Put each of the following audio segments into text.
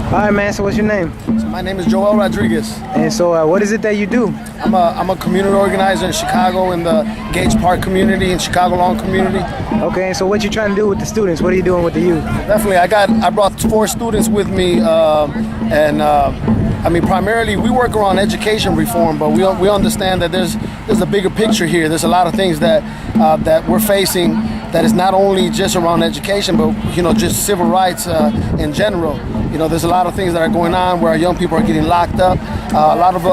All right, man. So what's your name? So my name is Joel Rodriguez. And so what is it that you do? I'm a community organizer in Chicago in the Gage Park community and Chicago Lawn community. Okay, so what you trying to do with the students? What are you doing with the youth? Definitely, I brought 4 students with me, primarily we work around education reform, but we understand that there's a bigger picture here. There's a lot of things that we're facing that is not only just around education, but just civil rights in general. There's a lot of things that are going on where our young people are getting locked up. A lot of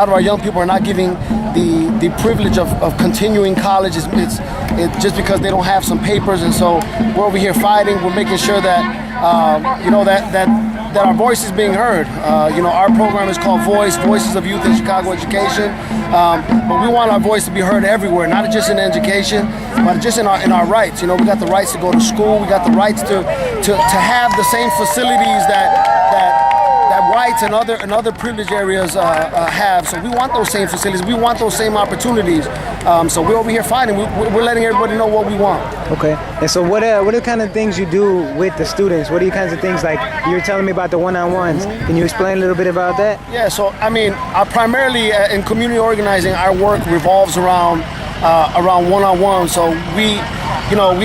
our young people are not giving the privilege of continuing college. It's just because they don't have some papers, and so we're over here fighting. We're making sure that that our voice is being heard. Our program is called V.O.Y.C.E, Voices of Youth in Chicago Education. But we want our voice to be heard everywhere, not just in education, but just in our rights. We got the rights to go to school. We got the rights to have the same facilities that whites and other privileged areas have. So we want those same facilities. We want those same opportunities. So we're over here fighting. We're letting everybody know what we want. Okay. And so what are the kind of things you do with the students? What are the kinds of things, like you were telling me about the one-on-ones? Mm-hmm. Can you explain a little bit about that? Yeah. So primarily in community organizing, our work revolves around one-on-one. So we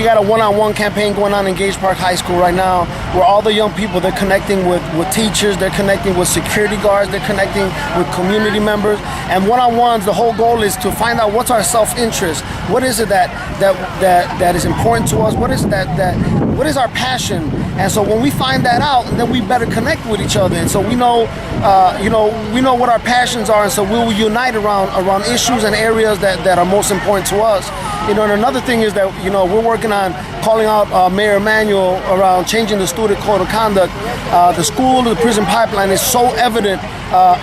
got a one-on-one campaign going on in Gage Park High School right now, where all the young people, they're connecting with teachers, they're connecting with security guards, they're connecting with community members. And one-on-ones, the whole goal is to find out what's our self-interest. What is it that is important to us? What is what is our passion? And so when we find that out, then we better connect with each other. And so we know what our passions are, and so we will unite around issues and areas that are most important to us. And another thing is that we're working on calling out Mayor Emanuel around changing the student code of conduct. The Prision Pipeline is so evident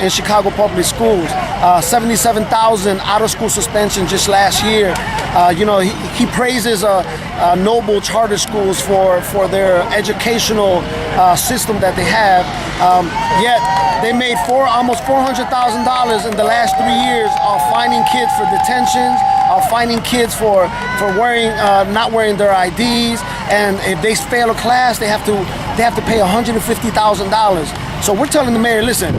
in Chicago public schools. 77,000 out-of-school suspensions just last year. He praises noble charter schools for their educational system that they have. Yet they made almost $400,000 in the last 3 years of finding kids for detentions, of finding kids for not wearing their IDs, and if they fail a class, they have to pay $150,000. So we're telling the mayor, listen,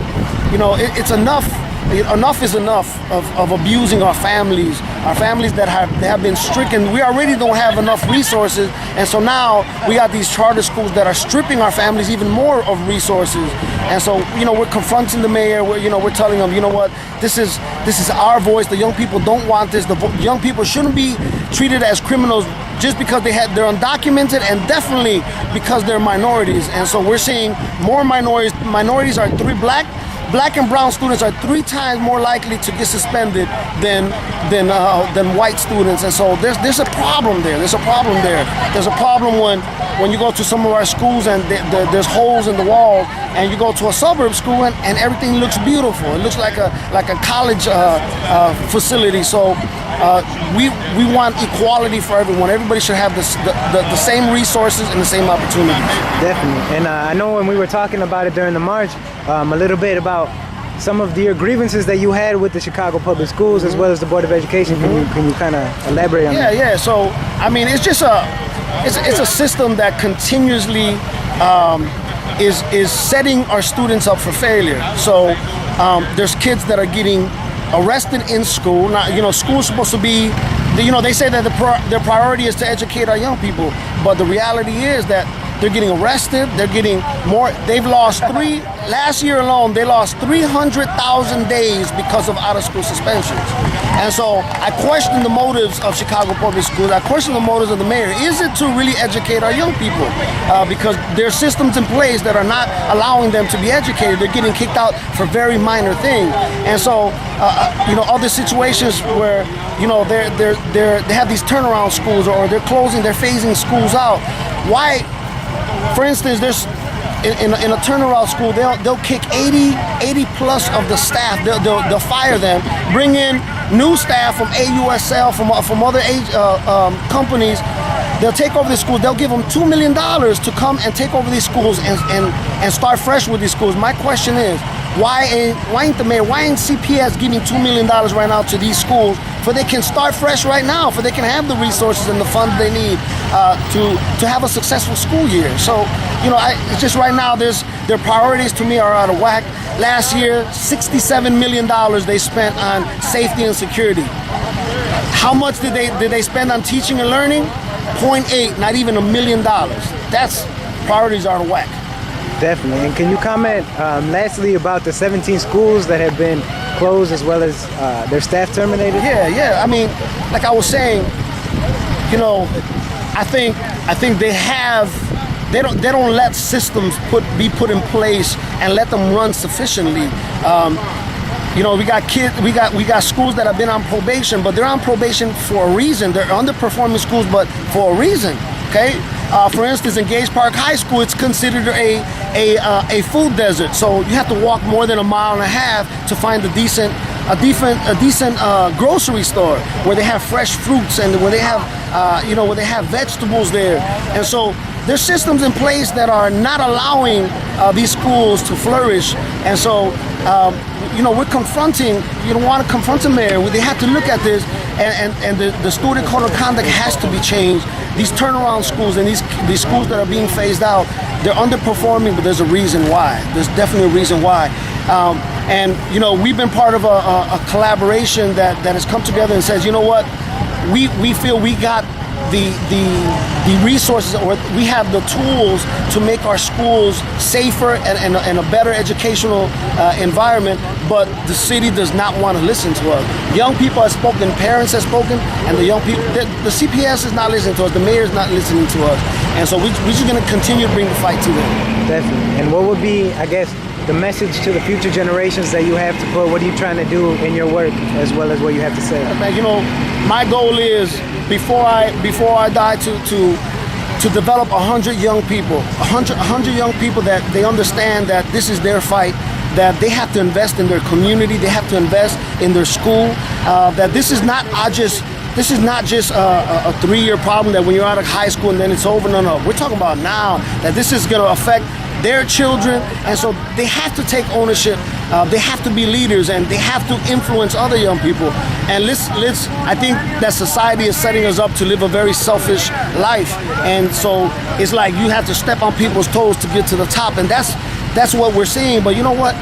it's enough. Enough is enough of abusing our families that have been stricken. We already don't have enough resources, and so now we got these charter schools that are stripping our families even more of resources. And so we're confronting the mayor. We're telling them, what, this is our voice. The young people don't want this. The young people shouldn't be treated as criminals just because they're undocumented, and definitely because they're minorities. And so we're seeing more minorities. Minorities are Black and brown students are 3 times more likely to get suspended than white students, and so there's a problem there. There's a problem there. There's a problem when you go to some of our schools and there's holes in the wall, and you go to a suburb school and everything looks beautiful. It looks like a college facility. So we want equality for everyone. Everybody should have the same resources and the same opportunities. Definitely. And I know when we were talking about it during the march, a little bit about some of your grievances that you had with the Chicago Public Schools, as well as the Board of Education. Can you kind of elaborate on that? Yeah. So it's just it's a system that continuously is setting our students up for failure. So there's kids that are getting arrested in school. Now, school's supposed to be, they say that their priority is to educate our young people, but the reality is that they're getting arrested. They're getting more. They've lost last year alone, they lost 300,000 days because of out-of-school suspensions. And so I question the motives of Chicago Public Schools. I question the motives of the mayor. Is it to really educate our young people? Because there are systems in place that are not allowing them to be educated. They're getting kicked out for very minor things. And so, other situations where, they have these turnaround schools, or they're phasing schools out. Why? For instance, there's in a turnaround school, they'll kick 80 plus of the staff. They'll fire them, bring in new staff from AUSL, from other companies. They'll take over the schools. They'll give them $2 million to come and take over these schools and start fresh with these schools. My question is, why ain't the mayor, why ain't CPS giving $2 million right now to these schools for they can start fresh right now, for they can have the resources and the funds they need to have a successful school year. So, you know, it's just right now their priorities to me are out of whack. Last year, $67 million they spent on safety and security. How much did they spend on teaching and learning? 0.8, not even $1 million. That's priorities are out of whack. Definitely. And can you comment lastly about the 17 schools that have been closed as well as their staff terminated? Yeah. I mean, like I was saying, you know, I think they don't let systems be put in place and let them run sufficiently. You know, we got schools that have been on probation, but they're on probation for a reason. They're underperforming schools, but for a reason. Okay. For instance, in Gage Park High School, it's considered a food desert. So you have to walk more than 1.5 miles to find a decent grocery store where they have fresh fruits and where they have vegetables there. And so there's systems in place that are not allowing these schools to flourish. And so we're confronting. You don't want to confront the mayor. They have to look at this, and the student code of conduct has to be changed. These turnaround schools and these schools that are being phased out, they're underperforming, but there's a reason why. There's definitely a reason why. And you know, we've been part of a collaboration that has come together and says, you know what, we feel we got the resources, or we have the tools to make our schools safer and a better educational environment, but the city does not want to listen to us. Young people have spoken, parents have spoken, and the young people, the CPS is not listening to us, the mayor is not listening to us, and so we're just going to continue to bring the fight to them. Definitely. And what would be, I guess, the message to the future generations that you have to put? What are you trying to do in your work, as well as what you have to say? Man, you know, my goal is before I die to develop 100 young people, 100 young people that they understand that this is their fight, that they have to invest in their community, they have to invest in their school, that this is not just a 3-year problem that when you're out of high school and then it's over. No. We're talking about now, that this is going to affect their children, and so they have to take ownership. They have to be leaders, and they have to influence other young people. And I think that society is setting us up to live a very selfish life, and so it's like you have to step on people's toes to get to the top, and that's what we're seeing. But you know what?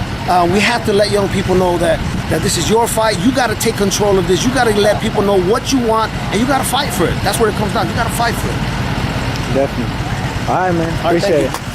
We have to let young people know that this is your fight. You got to take control of this. You got to let people know what you want, and you got to fight for it. That's where it comes down. You got to fight for it. Definitely. All right, man. Appreciate it.